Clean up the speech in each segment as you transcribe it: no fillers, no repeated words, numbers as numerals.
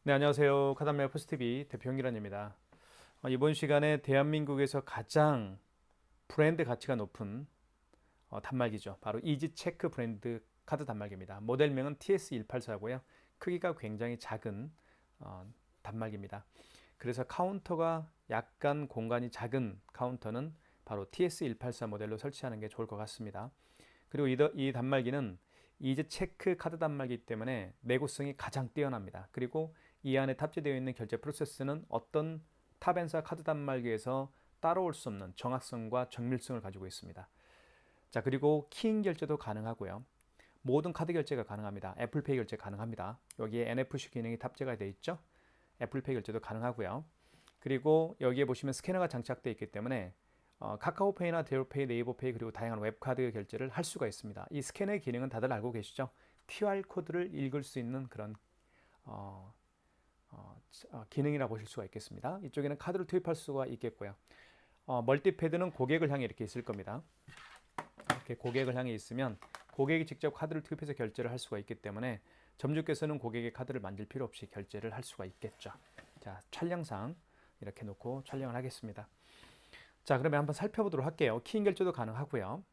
네, 안녕하세요. 카단메어 포스티비 대표 홍기란입니다. 이번 시간에 대한민국에서 가장 브랜드 가치가 높은 단말기죠. 바로 이지체크 브랜드 카드 단말기입니다. 모델명은 TS184고요. 크기가 굉장히 작은 단말기입니다. 그래서 카운터가 약간 공간이 작은 카운터는 바로 TS184 모델로 설치하는 게 좋을 것 같습니다. 그리고 이 단말기는 이제 체크 카드 단말기 때문에 내구성이 가장 뛰어납니다. 그리고 이 안에 탑재되어 있는 결제 프로세스는 어떤 탑엔사 카드 단말기에서 따라올 수 없는 정확성과 정밀성을 가지고 있습니다. 자, 그리고 키인 결제도 가능하고요. 모든 카드 결제가 가능합니다. 애플페이 결제 가능합니다. 여기에 NFC 기능이 탑재가 되어 있죠. 애플페이 결제도 가능하고요. 그리고 여기에 보시면 스캐너가 장착되어 있기 때문에 카카오페이나 대로페이, 네이버페이 그리고 다양한 웹카드 결제를 할 수가 있습니다. 이 스캐너의 기능은 다들 알고 계시죠? QR 코드를 읽을 수 있는 그런 어, 기능이라고 보실 수가 있겠습니다. 이쪽에는 카드를 투입할 수가 있겠고요. 멀티패드는 고객을 향해 이렇게 있을 겁니다. 이렇게 고객을 향해 있으면 고객이 직접 카드를 투입해서 결제를 할 수가 있기 때문에 점주께서는 고객의 카드를 만질 필요 없이 결제를 할 수가 있겠죠. 자, 촬영상 이렇게 놓고 촬영을 하겠습니다. 자, 그러면 한번 살펴보도록 할게요. 키인 결제도 가능하고요.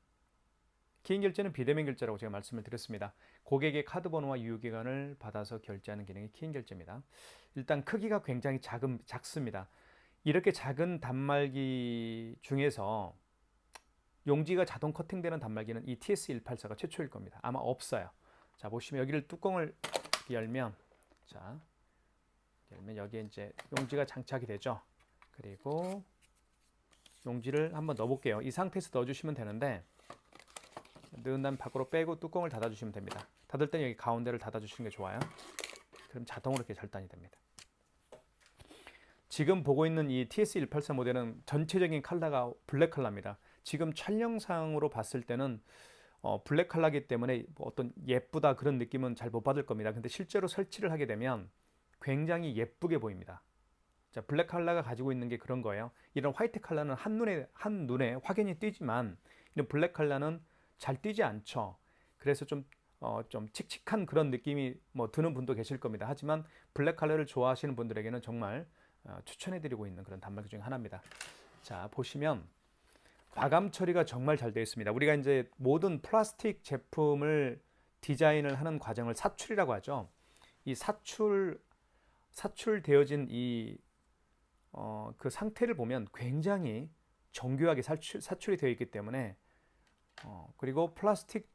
키인 결제는 비대면 결제라고 제가 말씀을 드렸습니다. 고객의 카드 번호와 유효기간을 받아서 결제하는 기능이 키인 결제입니다. 일단 크기가 굉장히 작습니다. 이렇게 작은 단말기 중에서 용지가 자동 커팅되는 단말기는 이 TS184가 최초일 겁니다. 아마 없어요. 자, 보시면 여기를 뚜껑을 열면, 자, 여기에 이제 용지가 장착이 되죠. 그리고 용지를 한번 넣어볼게요. 이 상태에서 넣어주시면 되는데, 넣은 다음 밖으로 빼고 뚜껑을 닫아주시면 됩니다. 닫을 때는 여기 가운데를 닫아주시는 게 좋아요. 그럼 자동으로 이렇게 절단이 됩니다. 지금 보고 있는 이 TS184 모델은 전체적인 컬러가 블랙 컬러입니다. 지금 촬영상으로 봤을 때는 블랙 컬러이기 때문에 뭐 어떤 예쁘다 그런 느낌은 잘 못 받을 겁니다. 근데 실제로 설치를 하게 되면 굉장히 예쁘게 보입니다. 자, 블랙 컬러가 가지고 있는 게 그런 거예요. 이런 화이트 컬러는 한눈에 확연히 띄지만 이런 블랙 컬러는 잘 띄지 않죠. 그래서 좀 칙칙한 그런 느낌이 뭐 드는 분도 계실 겁니다. 하지만 블랙 컬러를 좋아하시는 분들에게는 정말 추천해드리고 있는 그런 단말기 중에 하나입니다. 자, 보시면 과감 처리가 정말 잘 되어 있습니다. 우리가 이제 모든 플라스틱 제품을 디자인을 하는 과정을 사출이라고 하죠. 이 사출되어진 그 상태를 보면 굉장히 정교하게 사출이 되어 있기 때문에 그리고 플라스틱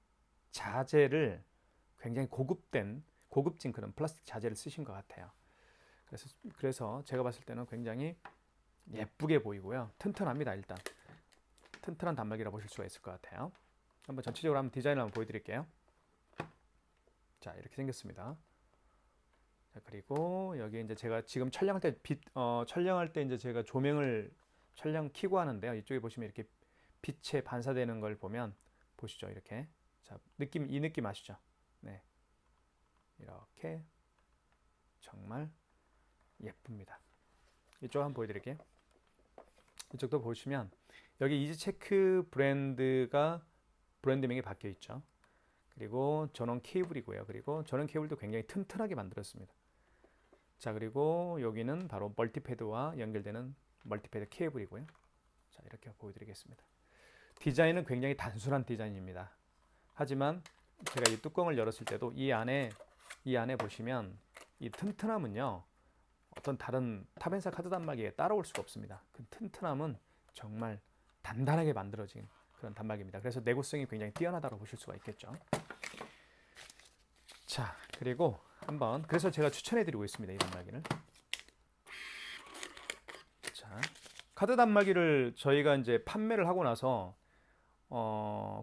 자재를 굉장히 고급진 그런 플라스틱 자재를 쓰신 것 같아요. 그래서 제가 봤을 때는 굉장히 예쁘게 보이고요. 튼튼합니다. 일단 튼튼한 단말기라 보실 수가 있을 것 같아요. 한번 전체적으로 한번 디자인을 한번 보여드릴게요. 자, 이렇게 생겼습니다. 자, 그리고 여기 이제 제가 지금 촬영할 때 이제 제가 촬영 켜고 하는데요. 이쪽에 보시면 이렇게 빛에 반사되는 걸 보면 보시죠. 이렇게. 자, 이 느낌 아시죠? 네. 이렇게 정말 예쁩니다. 이쪽 한번 보여드릴게요. 이쪽도 보시면 여기 이지체크 브랜드명이 바뀌어 있죠. 그리고 전원 케이블이고요. 그리고 전원 케이블도 굉장히 튼튼하게 만들었습니다. 자, 그리고 여기는 바로 멀티패드와 연결되는 멀티패드 케이블이고요. 자, 이렇게 보여드리겠습니다. 디자인은 굉장히 단순한 디자인입니다. 하지만 제가 이 뚜껑을 열었을 때도 이 안에 보시면 이 튼튼함은요, 어떤 다른 탑엔사 카드 단말기에 따라올 수가 없습니다. 그 튼튼함은 정말 단단하게 만들어진 그런 단말기입니다. 그래서 내구성이 굉장히 뛰어나다고 보실 수가 있겠죠. 자, 그리고 그래서 제가 추천해드리고 있습니다. 이 단말기를. 자, 카드 단말기를 저희가 이제 판매를 하고 나서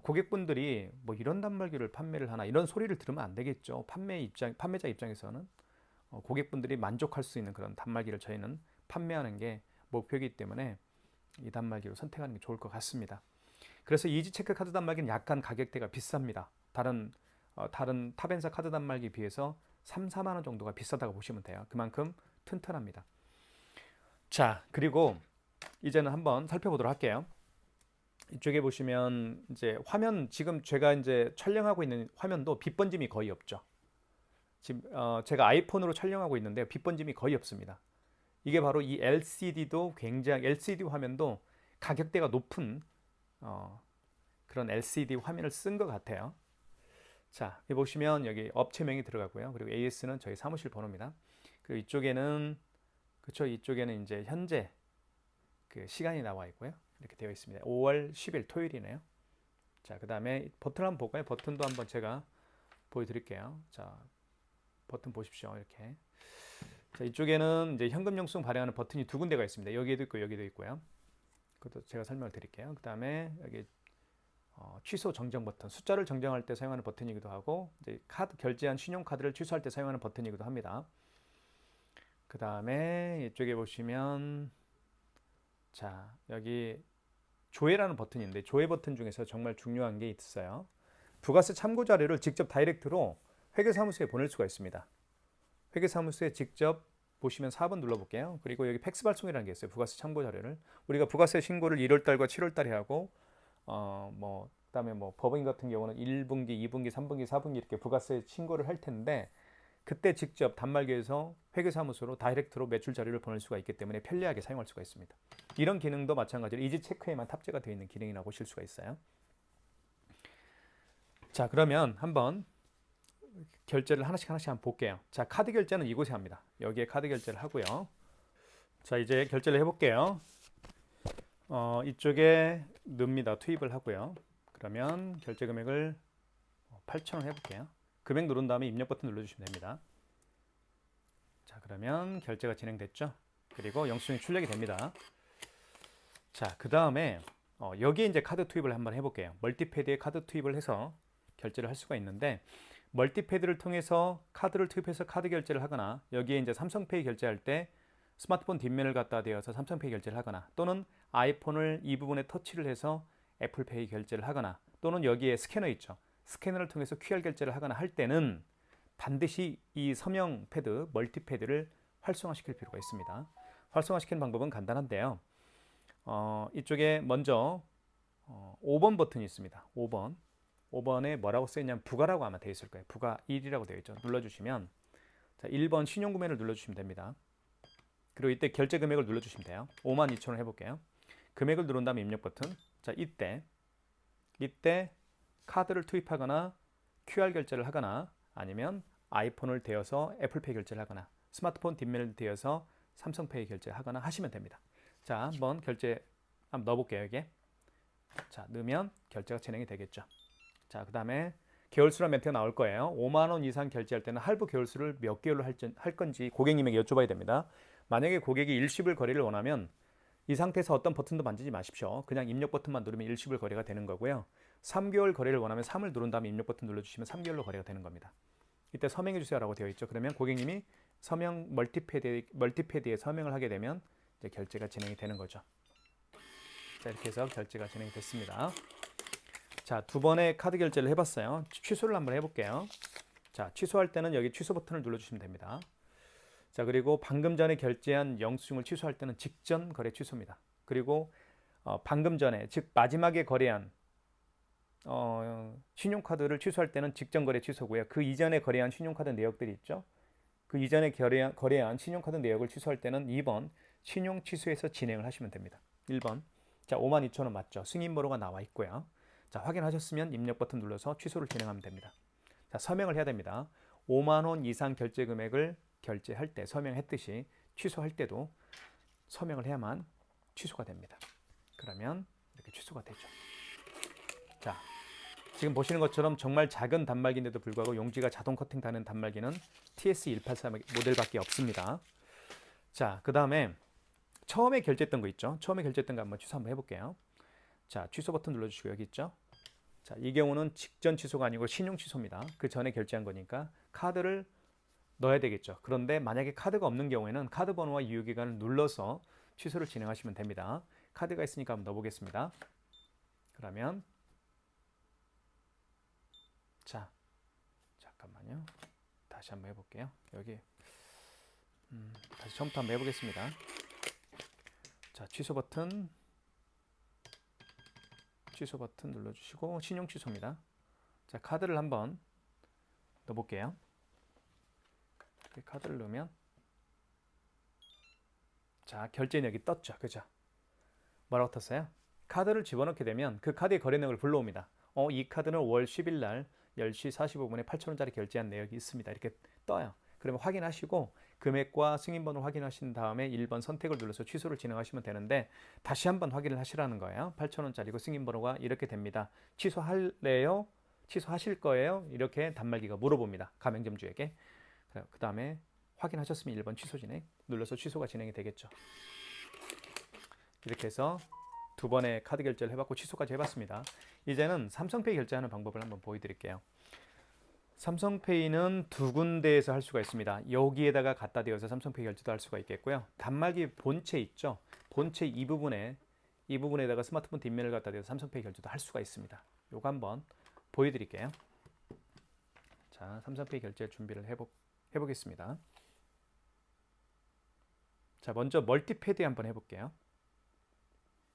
고객분들이 뭐 이런 단말기를 판매를 하나 이런 소리를 들으면 안 되겠죠. 판매자 입장에서는 고객분들이 만족할 수 있는 그런 단말기를 저희는 판매하는 게 목표이기 때문에 이 단말기로 선택하는 게 좋을 것 같습니다. 그래서 이지체크 카드 단말기는 약간 가격대가 비쌉니다. 다른 탑엔사 카드 단말기에 비해서 3, 4만 원 정도가 비싸다고 보시면 돼요. 그만큼 튼튼합니다. 자, 그리고 이제는 한번 살펴보도록 할게요. 이쪽에 보시면 이제 지금 제가 이제 촬영하고 있는 화면도 빛 번짐이 거의 없죠. 지금 제가 아이폰으로 촬영하고 있는데 빛 번짐이 거의 없습니다. 이게 바로 이 LCD도 굉장히 LCD 화면도 가격대가 높은 그런 LCD 화면을 쓴 것 같아요. 자, 여기 보시면 여기 업체명이 들어가고요. 그리고 AS는 저희 사무실 번호입니다. 그리고 이쪽에는 그쵸, 이쪽에는 이제 현재 그 시간이 나와 있고요. 이렇게 되어 있습니다. 5월 10일 토요일이네요. 자, 그 다음에 버튼 한번 볼까요? 버튼도 한번 제가 보여드릴게요. 자, 버튼 보십시오. 이렇게. 자, 이쪽에는 이제 현금 영수증 발행하는 버튼이 두 군데가 있습니다. 여기에도 있고 여기도 있고요. 그것도 제가 설명을 드릴게요. 그 다음에 여기 취소 정정 버튼, 숫자를 정정할 때 사용하는 버튼이기도 하고 이제 카드 결제한 신용카드를 취소할 때 사용하는 버튼이기도 합니다. 그 다음에 이쪽에 보시면 자, 여기 조회라는 버튼이 있는데 조회 버튼 중에서 정말 중요한 게 있어요. 부가세 참고 자료를 직접 다이렉트로 회계사무소에 보낼 수가 있습니다. 회계사무소에 직접 보시면 4번 눌러볼게요. 그리고 여기 팩스 발송이라는 게 있어요. 부가세 참고 자료를 우리가 부가세 신고를 1월달과 7월달에 하고 그다음에 뭐 법인 같은 경우는 1분기, 2분기, 3분기, 4분기 이렇게 부가세 신고를 할 텐데 그때 직접 단말기에서 회계사무소로 다이렉트로 매출 자료를 보낼 수가 있기 때문에 편리하게 사용할 수가 있습니다. 이런 기능도 마찬가지로 이지 체크에만 탑재가 되어 있는 기능이라고 보실 수가 있어요. 자, 그러면 한번 결제를 하나씩 한번 볼게요. 자, 카드 결제는 이곳에 합니다. 여기에 카드 결제를 하고요. 자, 이제 결제를 해볼게요. 이쪽에 넣습니다. 투입을 하고요. 그러면 결제 금액을 8,000원 해볼게요. 금액 누른 다음에 입력 버튼 눌러주시면 됩니다. 자, 그러면 결제가 진행됐죠. 그리고 영수증이 출력이 됩니다. 자, 그 다음에 여기에 이제 카드 투입을 한번 해볼게요. 멀티패드에 카드 투입을 해서 결제를 할 수가 있는데 멀티패드를 통해서 카드를 투입해서 카드 결제를 하거나 여기에 이제 삼성페이 결제할 때 스마트폰 뒷면을 갖다 대어서 삼성페이 결제를 하거나 또는 아이폰을 이 부분에 터치를 해서 애플페이 결제를 하거나 또는 여기에 스캐너 있죠. 스캐너를 통해서 QR 결제를 하거나 할 때는 반드시 이 서명 패드, 멀티패드를 활성화시킬 필요가 있습니다. 활성화시키는 방법은 간단한데요. 이쪽에 먼저 5번 버튼이 있습니다. 5번에 뭐라고 써있냐면 부가라고 아마 되어 있을 거예요. 부가 1이라고 되어 있죠. 눌러주시면 자, 1번 신용구매를 눌러주시면 됩니다. 그리고 이때 결제 금액을 눌러주시면 돼요. 52,000원 해볼게요. 금액을 누른 다음에 입력 버튼. 자, 이때 카드를 투입하거나 QR 결제를 하거나 아니면 아이폰을 대어서 애플페이 결제를 하거나 스마트폰 뒷면을 대어서 삼성페이 결제를 하거나 하시면 됩니다. 자, 한번 결제 한번 넣어볼게요. 여기에. 자, 넣으면 결제가 진행이 되겠죠. 자, 그 다음에 개월수란 멘트가 나올 거예요. 5만 원 이상 결제할 때는 할부 개월수를 몇 개월로 할 건지 고객님에게 여쭤봐야 됩니다. 만약에 고객이 일시불 거래를 원하면 이 상태에서 어떤 버튼도 만지지 마십시오. 그냥 입력 버튼만 누르면 일시불 거래가 되는 거고요. 3개월 거래를 원하면 3을 누른 다음에 입력 버튼 눌러주시면 3개월로 거래가 되는 겁니다. 이때 서명해 주세요라고 되어 있죠. 그러면 고객님이 서명 멀티패드에 서명을 하게 되면 이제 결제가 진행이 되는 거죠. 자, 이렇게 해서 결제가 진행이 됐습니다. 자, 두 번의 카드 결제를 해봤어요. 취소를 한번 해볼게요. 자, 취소할 때는 여기 취소 버튼을 눌러주시면 됩니다. 자, 그리고 방금 전에 결제한 영수증을 취소할 때는 직전 거래 취소입니다. 그리고 방금 전에 즉 마지막에 거래한 신용카드를 취소할 때는 직전 거래 취소고요. 그 이전에 거래한 신용카드 내역들이 있죠. 그 이전에 거래한 신용카드 내역을 취소할 때는 2번 신용 취소해서 진행을 하시면 됩니다. 1번. 자, 52,000원 맞죠? 승인번호가 나와 있고요. 자, 확인하셨으면 입력 버튼 눌러서 취소를 진행하면 됩니다. 자, 서명을 해야 됩니다. 5만 원 이상 결제 금액을 결제할 때 서명했듯이 취소할 때도 서명을 해야만 취소가 됩니다. 그러면 이렇게 취소가 되죠. 자, 지금 보시는 것처럼 정말 작은 단말기인데도 불구하고 용지가 자동 커팅 다는 단말기는 TS184 모델밖에 없습니다. 자, 그 다음에 처음에 결제했던 거 있죠. 처음에 결제했던 거 한번 취소 한번 해볼게요. 자, 취소 버튼 눌러주시고 여기 있죠. 자, 이 경우는 직전 취소가 아니고 신용 취소입니다. 그 전에 결제한 거니까 카드를 넣어야 되겠죠. 그런데 만약에 카드가 없는 경우에는 카드 번호와 유효기간을 눌러서 취소를 진행하시면 됩니다. 카드가 있으니까 한번 넣어보겠습니다. 그러면 자, 잠깐만요. 다시 한번 해볼게요. 여기 다시 처음부터 한번 해보겠습니다. 자, 취소 버튼 눌러주시고 신용 취소입니다. 자, 카드를 한번 넣어볼게요. 카드를 넣으면 자, 결제내역이 떴죠. 그죠? 뭐라고 떴어요? 카드를 집어넣게 되면 그 카드의 거래 내역을 불러옵니다. 이 카드는 5월 10일 날 10시 45분에 8,000원짜리 결제한 내역이 있습니다. 이렇게 떠요. 그러면 확인하시고 금액과 승인번호를 확인하신 다음에 1번 선택을 눌러서 취소를 진행하시면 되는데 다시 한번 확인을 하시라는 거예요. 8,000원짜리고 승인번호가 이렇게 됩니다. 취소할래요? 취소하실 거예요? 이렇게 단말기가 물어봅니다. 가맹점주에게. 그 다음에 확인하셨으면 1번 취소 진행 눌러서 취소가 진행이 되겠죠. 이렇게 해서 두 번의 카드 결제를 해봤고 취소까지 해봤습니다. 이제는 삼성페이 결제하는 방법을 한번 보여드릴게요. 삼성페이는 두 군데에서 할 수가 있습니다. 여기에다가 갖다 대어서 삼성페이 결제도 할 수가 있겠고요. 단말기 본체 있죠. 본체 이 부분에다가 스마트폰 뒷면을 갖다 대어서 삼성페이 결제도 할 수가 있습니다. 요거 한번 보여드릴게요. 자, 삼성페이 결제 준비를 해보겠습니다. 자, 먼저 멀티패드에 한번 해볼게요.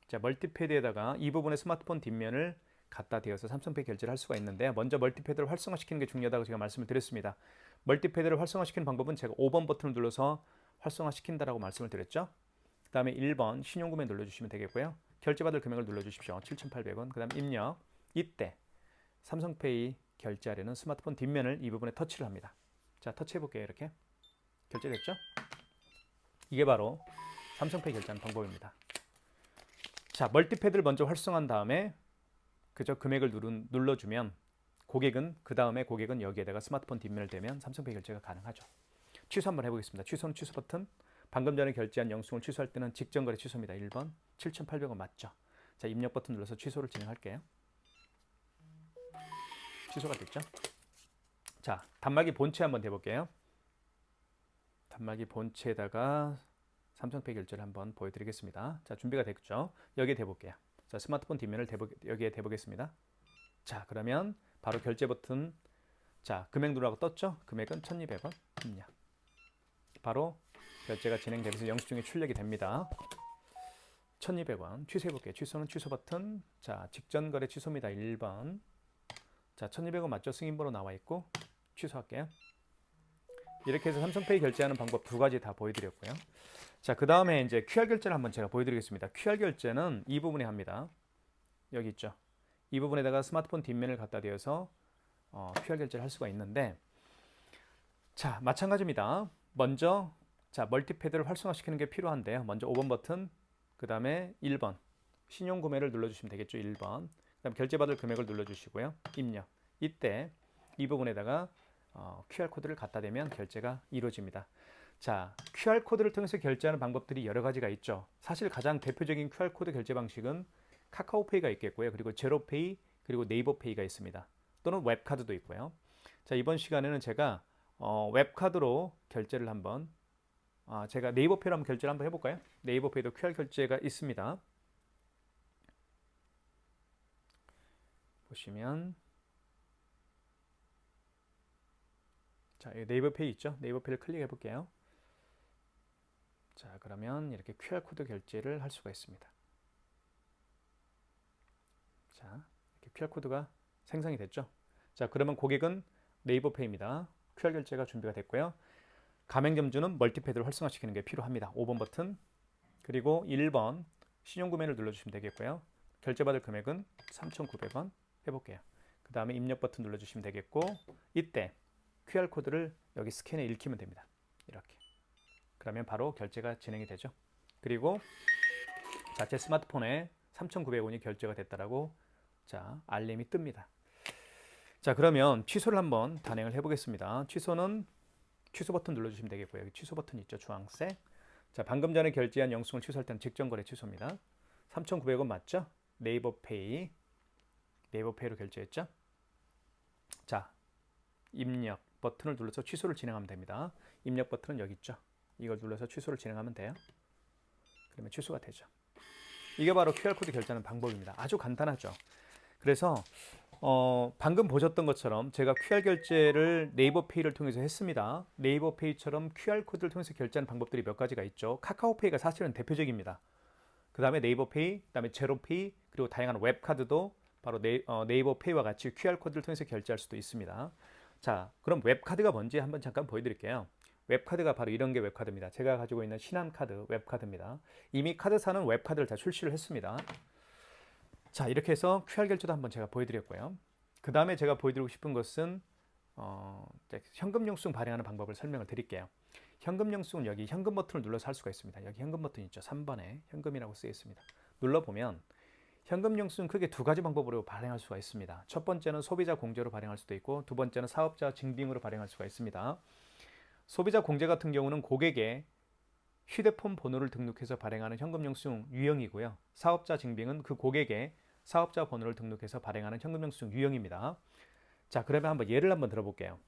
자, 멀티패드에다가 이 부분에 스마트폰 뒷면을 갖다 대어서 삼성페이 결제를 할 수가 있는데 먼저 멀티패드를 활성화시키는 게 중요하다고 제가 말씀을 드렸습니다. 멀티패드를 활성화시키는 방법은 제가 5번 버튼을 눌러서 활성화시킨다라고 말씀을 드렸죠. 그 다음에 1번 신용구매 눌러주시면 되겠고요. 결제받을 금액을 눌러주십시오. 7,800원. 그 다음 입력. 이때 삼성페이 결제하려는 스마트폰 뒷면을 이 부분에 터치를 합니다. 자, 터치해볼게요. 이렇게. 결제됐죠? 이게 바로 삼성페이 결제하는 방법입니다. 자, 멀티패드를 먼저 활성화한 다음에 그저 금액을 눌러주면 그 다음에 고객은 여기에다가 스마트폰 뒷면을 대면 삼성페이 결제가 가능하죠. 취소 한번 해보겠습니다. 취소는 취소 버튼. 방금 전에 결제한 영수증을 취소할 때는 직전거래 취소입니다. 1번 7,800원 맞죠? 자, 입력 버튼 눌러서 취소를 진행할게요. 취소가 됐죠? 자, 단말기 본체 한번 대볼게요. 단말기 본체에다가 삼성페이 결제를 한번 보여드리겠습니다. 자, 준비가 됐죠? 여기에 대볼게요. 자, 스마트폰 뒷면을 여기에 대보겠습니다. 자, 그러면 바로 결제 버튼. 자, 금액 누르라고 떴죠? 금액은 1,200원 입력. 바로 결제가 진행되면서 영수증이 출력이 됩니다. 1,200원 취소해볼게요. 취소는 취소 버튼. 자, 직전 거래 취소입니다. 1번. 자, 1,200원 맞죠? 승인번호 나와 있고 취소할게요. 이렇게 해서 삼성페이 결제하는 방법 두 가지 다 보여드렸고요. 자, 그 다음에 이제 QR 결제를 한번 제가 보여드리겠습니다. QR 결제는 이 부분에 합니다. 여기 있죠. 이 부분에다가 스마트폰 뒷면을 갖다 대어서 QR 결제를 할 수가 있는데, 자, 마찬가지입니다. 먼저 자, 멀티패드를 활성화시키는 게 필요한데요. 먼저 5번 버튼, 그 다음에 1번 신용 구매를 눌러주시면 되겠죠. 1번. 그 다음 결제받을 금액을 눌러주시고요. 입력. 이때 이 부분에다가 QR코드를 갖다 대면 결제가 이루어집니다. 자, QR코드를 통해서 결제하는 방법들이 여러 가지가 있죠. 사실 가장 대표적인 QR코드 결제 방식은 카카오페이가 있겠고요. 그리고 제로페이, 그리고 네이버페이가 있습니다. 또는 웹카드도 있고요. 자, 이번 시간에는 제가 웹카드로 결제를 한번 제가 네이버페이로 한번 결제를 한번 해볼까요? 네이버페이도 QR 결제가 있습니다. 보시면 자, 여기 네이버페이 있죠? 네이버페이를 클릭해 볼게요. 자, 그러면 이렇게 QR코드 결제를 할 수가 있습니다. 자, 이렇게 QR코드가 생성이 됐죠? 자, 그러면 고객은 네이버페이입니다. QR 결제가 준비가 됐고요. 가맹점주는 멀티패드를 활성화시키는 게 필요합니다. 5번 버튼, 그리고 1번 신용구매를 눌러주시면 되겠고요. 결제받을 금액은 3,900원 해볼게요. 그 다음에 입력 버튼 눌러주시면 되겠고, 이때 QR코드를 여기 스캔에 읽히면 됩니다. 이렇게. 그러면 바로 결제가 진행이 되죠. 그리고 자, 제 스마트폰에 3,900원이 결제가 됐다라고 자, 알림이 뜹니다. 자, 그러면 취소를 한번 단행을 해보겠습니다. 취소는 취소 버튼 눌러주시면 되겠고요. 여기 취소 버튼 있죠. 주황색. 자, 방금 전에 결제한 영수증을 취소할 때는 직전거래 취소입니다. 3,900원 맞죠? 네이버페이로 결제했죠? 자, 입력 버튼을 눌러서 취소를 진행하면 됩니다. 입력 버튼은 여기 있죠. 이걸 눌러서 취소를 진행하면 돼요. 그러면 취소가 되죠. 이게 바로 QR코드 결제하는 방법입니다. 아주 간단하죠. 그래서 방금 보셨던 것처럼 제가 QR 결제를 네이버페이를 통해서 했습니다. 네이버페이처럼 QR코드를 통해서 결제하는 방법들이 몇 가지가 있죠. 카카오페이가 사실은 대표적입니다. 그 다음에 네이버페이, 그 다음에 제로페이, 그리고 다양한 웹카드도 바로 네이버페이와 같이 QR코드를 통해서 결제할 수도 있습니다. 자, 그럼 웹카드가 뭔지 한번 잠깐 보여드릴게요. 웹카드가 바로 이런 게 웹카드입니다. 제가 가지고 있는 신한카드 웹카드입니다. 이미 카드사는 웹카드를 다 출시를 했습니다. 자, 이렇게 해서 QR 결제도 한번 제가 보여드렸고요. 그 다음에 제가 보여드리고 싶은 것은 현금 영수증 발행하는 방법을 설명을 드릴게요. 현금 영수증은 여기 현금 버튼을 눌러서 할 수가 있습니다. 여기 현금 버튼 있죠. 3번에 현금이라고 쓰여 있습니다. 눌러보면 현금 영수증 크게 두 가지 방법으로 발행할 수가 있습니다. 첫 번째는 소비자 공제로 발행할 수도 있고, 두 번째는 사업자 증빙으로 발행할 수가 있습니다. 소비자 공제 같은 경우는 고객의 휴대폰 번호를 등록해서 발행하는 현금 영수증 유형이고요. 사업자 증빙은 그 고객의 사업자 번호를 등록해서 발행하는 현금 영수증 유형입니다. 자, 그러면 한번 예를 한번 들어볼게요.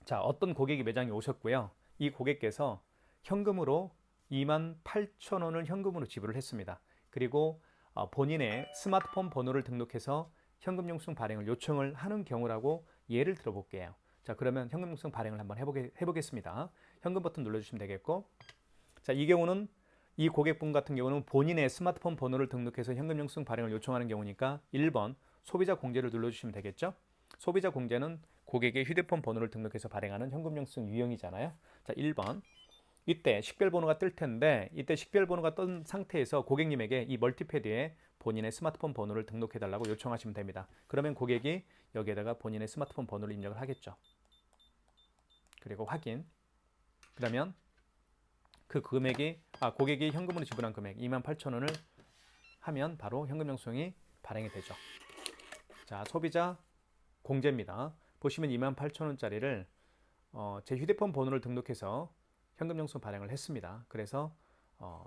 자, 어떤 고객이 매장에 오셨고요. 이 고객께서 현금으로 28,000원을 현금으로 지불을 했습니다. 그리고 본인의 스마트폰 번호를 등록해서 현금 영수증 발행을 요청을 하는 경우라고 예를 들어볼게요. 자, 그러면 현금 영수증 발행을 한번 해보겠습니다. 현금 버튼 눌러주시면 되겠고, 자, 이 경우는 이 고객분 같은 경우는 본인의 스마트폰 번호를 등록해서 현금 영수증 발행을 요청하는 경우니까 1번 소비자 공제를 눌러주시면 되겠죠. 소비자 공제는 고객의 휴대폰 번호를 등록해서 발행하는 현금 영수증 유형이잖아요. 자, 1번. 이때 식별번호가 뜰 텐데, 이때 식별번호가 뜬 상태에서 고객님에게 이 멀티패드에 본인의 스마트폰 번호를 등록해달라고 요청하시면 됩니다. 그러면 고객이 여기에다가 본인의 스마트폰 번호를 입력을 하겠죠. 그리고 확인. 그러면 그 금액이 고객이 현금으로 지불한 금액 28,000원을 하면 바로 현금 영수증이 발행이 되죠. 자, 소비자 공제입니다. 보시면 28,000원짜리를 제 휴대폰 번호를 등록해서 현금 영수증 발행을 했습니다. 그래서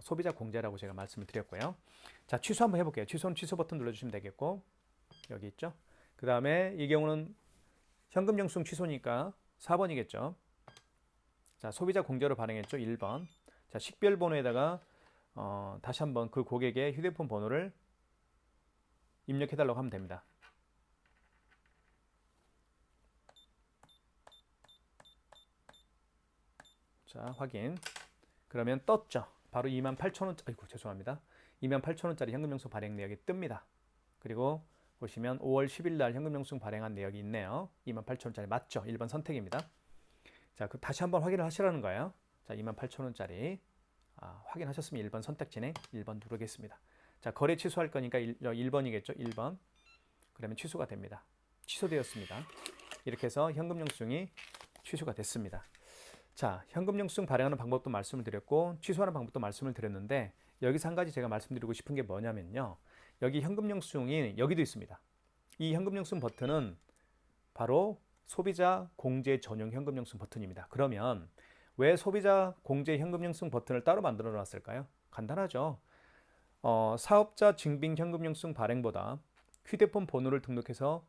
소비자 공제라고 제가 말씀을 드렸고요. 자, 취소 한번 해볼게요. 취소는 취소 버튼 눌러주시면 되겠고, 여기 있죠. 그 다음에 이 경우는 현금 영수증 취소니까 4번이겠죠. 자, 소비자 공제로 발행했죠. 1번. 자, 식별번호에다가 다시 한번 그 고객의 휴대폰 번호를 입력해달라고 하면 됩니다. 자, 확인. 그러면 떴죠. 바로 28,000원, 아이고 죄송합니다. 28,000원짜리 현금 영수증 발행 내역이 뜹니다. 그리고 보시면 5월 10일 날 현금 영수증 발행한 내역이 있네요. 28,000원짜리 맞죠? 1번 선택입니다. 자, 다시 한번 확인을 하시라는 거예요. 자, 28,000원짜리 확인하셨으면 1번 선택 진행, 1번 누르겠습니다. 자, 거래 취소할 거니까 1번이겠죠? 1번. 그러면 취소가 됩니다. 취소되었습니다. 이렇게 해서 현금 영수증이 취소가 됐습니다. 자, 현금 영수증 발행하는 방법도 말씀을 드렸고, 취소하는 방법도 말씀을 드렸는데, 여기서 한 가지 제가 말씀드리고 싶은 게 뭐냐면요. 여기 현금 영수증이 여기도 있습니다. 이 현금 영수증 버튼은 바로 소비자 공제 전용 현금 영수증 버튼입니다. 그러면 왜 소비자 공제 현금 영수증 버튼을 따로 만들어 놨을까요? 간단하죠. 사업자 증빙 현금 영수증 발행보다 휴대폰 번호를 등록해서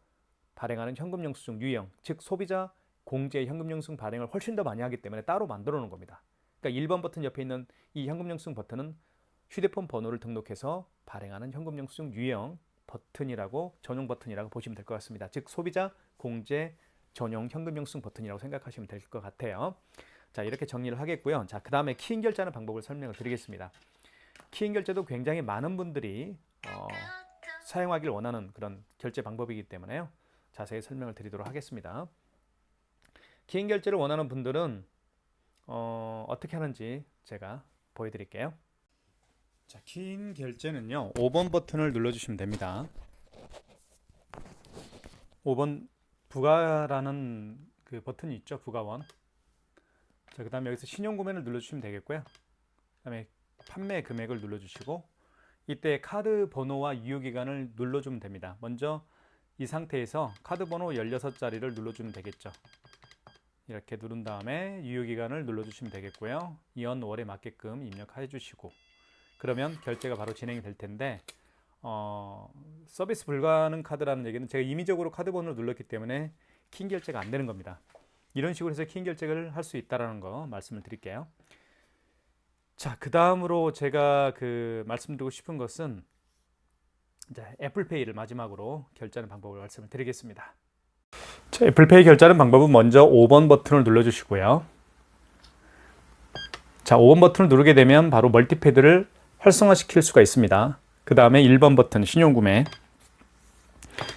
발행하는 현금 영수증 유형, 즉 소비자 공제 현금 영수증 발행을 훨씬 더 많이 하기 때문에 따로 만들어 놓은 겁니다. 그러니까 1번 버튼 옆에 있는 이 현금 영수증 버튼은 휴대폰 번호를 등록해서 발행하는 현금 영수증 유형 버튼이라고, 전용 버튼이라고 보시면 될 것 같습니다. 즉 소비자 공제 전용 현금 영수증 버튼이라고 생각하시면 될 것 같아요. 자, 이렇게 정리를 하겠고요. 자, 그 다음에 키인 결제하는 방법을 설명을 드리겠습니다. 키인 결제도 굉장히 많은 분들이 사용하길 원하는 그런 결제 방법이기 때문에요. 자세히 설명을 드리도록 하겠습니다. 키인 결제를 원하는 분들은 어떻게 하는지 제가 보여드릴게요. 자, 키인 결제는요, 5번 버튼을 눌러주시면 됩니다. 5번 부가라는 그 버튼이 있죠, 부가원. 자, 그 다음에 여기서 신용구매를 눌러주시면 되겠고요. 그 다음에 판매 금액을 눌러주시고, 이때 카드 번호와 유효기간을 눌러주면 됩니다. 먼저 이 상태에서 카드 번호 16자리를 눌러주면 되겠죠. 이렇게 누른 다음에 유효기간을 눌러주시면 되겠고요. 연 월에 맞게끔 입력해 주시고, 그러면 결제가 바로 진행이 될 텐데, 서비스 불가능 카드라는 얘기는 제가 임의적으로 카드 번호를 눌렀기 때문에 키인 결제가 안 되는 겁니다. 이런 식으로 해서 키인 결제를 할 수 있다는 거 말씀을 드릴게요. 자, 그 다음으로 제가 말씀드리고 싶은 것은 이제 애플페이를 마지막으로 결제하는 방법을 말씀을 드리겠습니다. 자, 애플페이 결제하는 방법은 먼저 5번 버튼을 눌러주시고요. 자, 5번 버튼을 누르게 되면 바로 멀티패드를 활성화시킬 수가 있습니다. 그 다음에 1번 버튼 신용구매,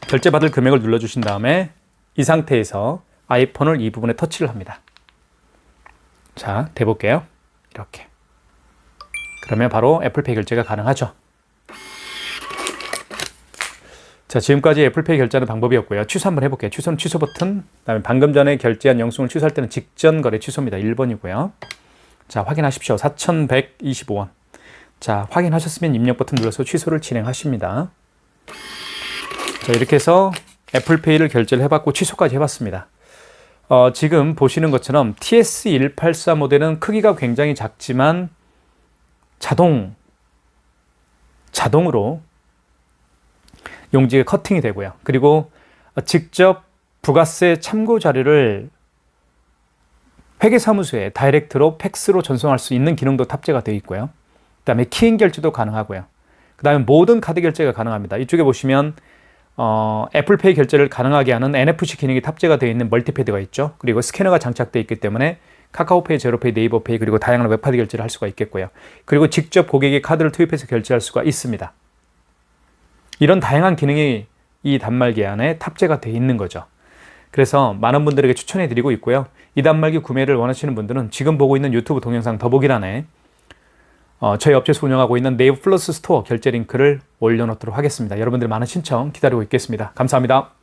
결제받을 금액을 눌러주신 다음에 이 상태에서 아이폰을 이 부분에 터치를 합니다. 자, 대볼게요. 이렇게. 그러면 바로 애플페이 결제가 가능하죠. 자, 지금까지 애플페이 결제하는 방법이었고요. 취소 한번 해볼게요. 취소는 취소 버튼, 그다음에 방금 전에 결제한 영수증을 취소할 때는 직전 거래 취소입니다. 1번이고요. 자, 확인하십시오. 4,125원. 자, 확인하셨으면 입력 버튼 눌러서 취소를 진행하십니다. 자, 이렇게 해서 애플페이를 결제를 해봤고 취소까지 해봤습니다. 지금 보시는 것처럼 TS184 모델은 크기가 굉장히 작지만 자동으로 용지가 커팅이 되고요. 그리고 직접 부가세 참고 자료를 회계사무소에 다이렉트로 팩스로 전송할 수 있는 기능도 탑재가 되어 있고요. 그다음에 키인 결제도 가능하고요. 그다음에 모든 카드 결제가 가능합니다. 이쪽에 보시면 애플페이 결제를 가능하게 하는 NFC 기능이 탑재가 되어 있는 멀티패드가 있죠. 그리고 스캐너가 장착되어 있기 때문에 카카오페이, 제로페이, 네이버페이 그리고 다양한 웹카드 결제를 할 수가 있겠고요. 그리고 직접 고객이 카드를 투입해서 결제할 수가 있습니다. 이런 다양한 기능이 이 단말기 안에 탑재가 되어 있는 거죠. 그래서 많은 분들에게 추천해 드리고 있고요. 이 단말기 구매를 원하시는 분들은 지금 보고 있는 유튜브 동영상 더보기란에 저희 업체에서 운영하고 있는 네이버 플러스 스토어 결제 링크를 올려놓도록 하겠습니다. 여러분들 많은 신청 기다리고 있겠습니다. 감사합니다.